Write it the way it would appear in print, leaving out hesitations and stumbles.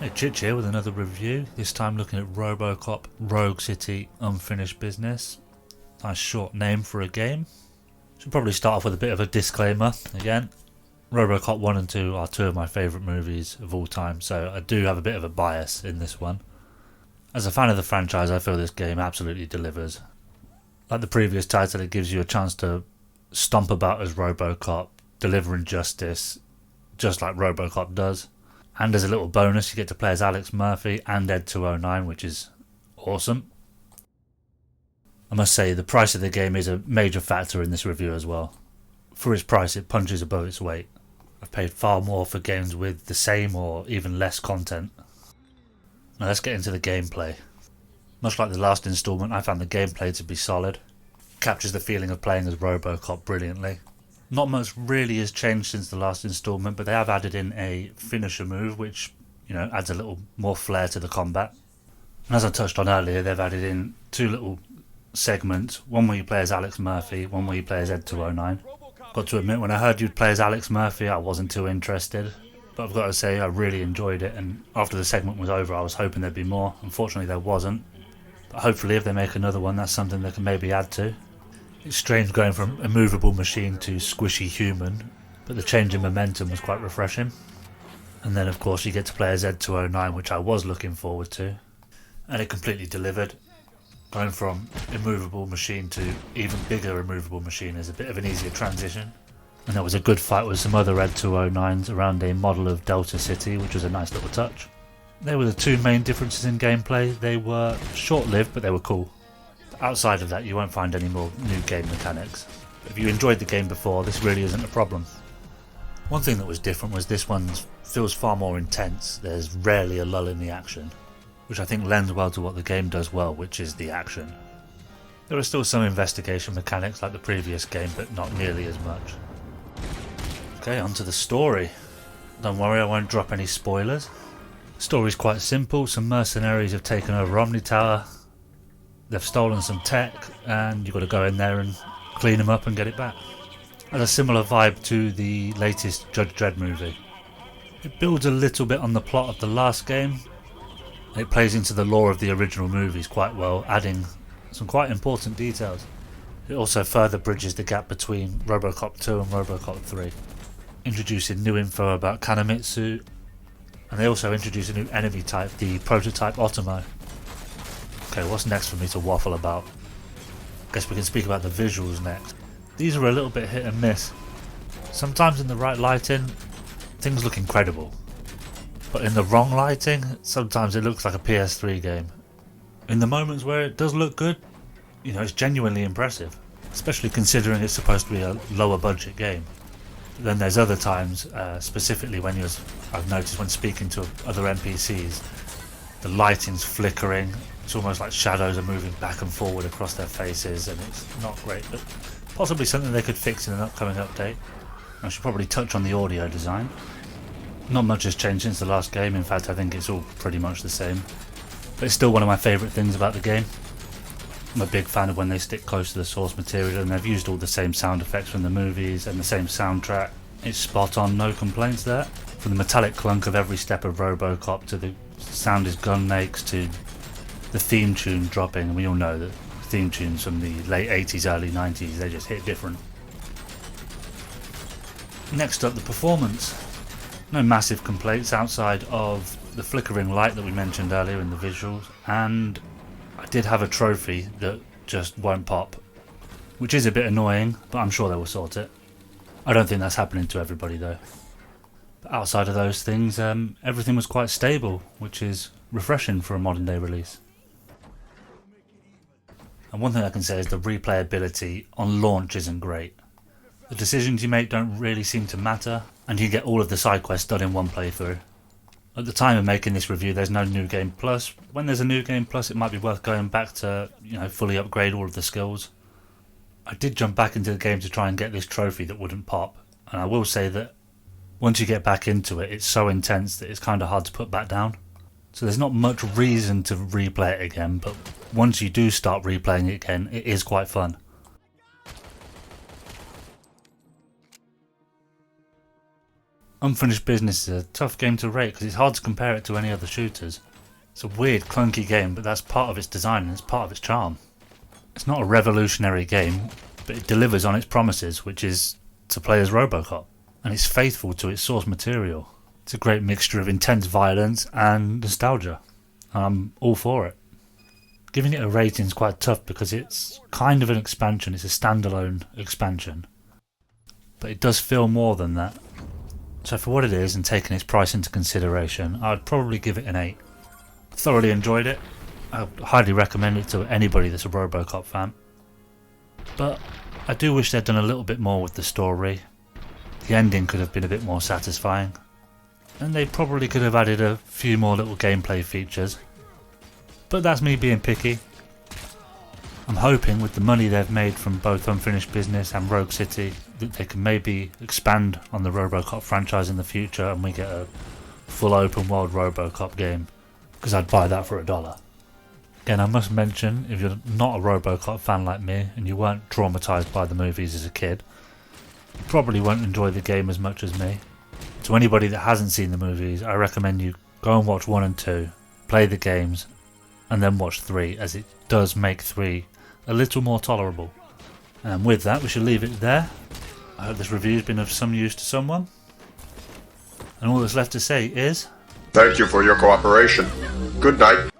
Hey, Chich here with another review, this time looking at RoboCop Rogue City Unfinished Business. Nice short name for a game. Should probably start off with a bit of a disclaimer again. RoboCop 1 and 2 are two of my favourite movies of all time, so I do have a bit of a bias in this one. As a fan of the franchise, I feel this game absolutely delivers. Like the previous title, it gives you a chance to stomp about as RoboCop, delivering justice, just like RoboCop does. And as a little bonus, you get to play as Alex Murphy and Ed 209, which is awesome. I must say, the price of the game is a major factor in this review as well. For its price, it punches above its weight. I've paid far more for games with the same or even less content. Now let's get into the gameplay. Much like the last installment, I found the gameplay to be solid. It captures the feeling of playing as RoboCop brilliantly. Not much really has changed since the last installment, but they have added in a finisher move which, adds a little more flair to the combat. And as I touched on earlier, they've added in two little segments, one where you play as Alex Murphy, one where you play as Ed 209. Got to admit, when I heard you'd play as Alex Murphy, I wasn't too interested, but I've got to say I really enjoyed it, and after the segment was over I was hoping there'd be more. Unfortunately there wasn't, but hopefully if they make another one, that's something they can maybe add to. It's strange going from a movable machine to squishy human, but the change in momentum was quite refreshing. And then of course you get to play as Ed 209, which I was looking forward to, and it completely delivered. Going from immovable machine to even bigger immovable machine is a bit of an easier transition. And there was a good fight with some other Ed 209s around a model of Delta City, which was a nice little touch. They were the two main differences in gameplay. They were short-lived, but they were cool. Outside of that, you won't find any more new game mechanics. If you enjoyed the game before, this really isn't a problem. One thing that was different was this one feels far more intense. There's rarely a lull in the action, which I think lends well to what the game does well, which is the action. There are still some investigation mechanics like the previous game, but not nearly as much. Okay, on to the story. Don't worry, I won't drop any spoilers. The story's quite simple. Some mercenaries have taken over Omni Tower. They've stolen some tech, and you've got to go in there and clean them up and get it back. It has a similar vibe to the latest Judge Dredd movie. It builds a little bit on the plot of the last game. It plays into the lore of the original movies quite well, adding some quite important details. It also further bridges the gap between RoboCop 2 and RoboCop 3, introducing new info about Kanamitsu, and they also introduce a new enemy type, the prototype Otomo. Okay, what's next for me to waffle about? Guess we can speak about the visuals next. These are a little bit hit and miss. Sometimes in the right lighting, things look incredible. But in the wrong lighting, sometimes it looks like a PS3 game. In the moments where it does look good, it's genuinely impressive. Especially considering it's supposed to be a lower budget game. But then there's other times, specifically I've noticed when speaking to other NPCs, the lighting's flickering. It's almost like shadows are moving back and forward across their faces, and it's not great, but possibly something they could fix in an upcoming update. I should probably touch on the audio design. Not much has changed since the last game. In fact, I think it's all pretty much the same, but it's still one of my favourite things about the game. I'm a big fan of when they stick close to the source material, and they've used all the same sound effects from the movies and the same soundtrack. It's spot on, no complaints there. From the metallic clunk of every step of RoboCop to the sound his gun makes to the theme tune dropping, and we all know that theme tunes from the late 80s, early 90s, they just hit different. Next up, the performance. No massive complaints outside of the flickering light that we mentioned earlier in the visuals, and I did have a trophy that just won't pop, which is a bit annoying, but I'm sure they will sort it. I don't think that's happening to everybody though. But outside of those things, everything was quite stable, which is refreshing for a modern day release. And one thing I can say is the replayability on launch isn't great. The decisions you make don't really seem to matter, and you get all of the side quests done in one playthrough. At the time of making this review, there's no New Game Plus. When there's a New Game Plus, it might be worth going back to, fully upgrade all of the skills. I did jump back into the game to try and get this trophy that wouldn't pop, and I will say that once you get back into it, it's so intense that it's kind of hard to put back down. So there's not much reason to replay it again, but once you do start replaying it again, it is quite fun. Unfinished Business is a tough game to rate because it's hard to compare it to any other shooters. It's a weird, clunky game, but that's part of its design and it's part of its charm. It's not a revolutionary game, but it delivers on its promises, which is to play as RoboCop, and it's faithful to its source material. It's a great mixture of intense violence and nostalgia. I'm all for it. Giving it a rating is quite tough because it's kind of an expansion, it's a standalone expansion. But it does feel more than that. So for what it is and taking its price into consideration, I'd probably give it an 8. Thoroughly enjoyed it. I highly recommend it to anybody that's a RoboCop fan. But I do wish they'd done a little bit more with the story. The ending could have been a bit more satisfying. And they probably could have added a few more little gameplay features. But that's me being picky. I'm hoping with the money they've made from both Unfinished Business and Rogue City that they can maybe expand on the RoboCop franchise in the future and we get a full open world RoboCop game, because I'd buy that for $1. Again, I must mention, if you're not a RoboCop fan like me and you weren't traumatised by the movies as a kid, you probably won't enjoy the game as much as me. To anybody that hasn't seen the movies, I recommend you go and watch 1 and 2, play the games, and then watch 3, as it does make 3 a little more tolerable. And with that, we should leave it there. I hope this review has been of some use to someone. And all that's left to say is... Thank you for your cooperation. Good night.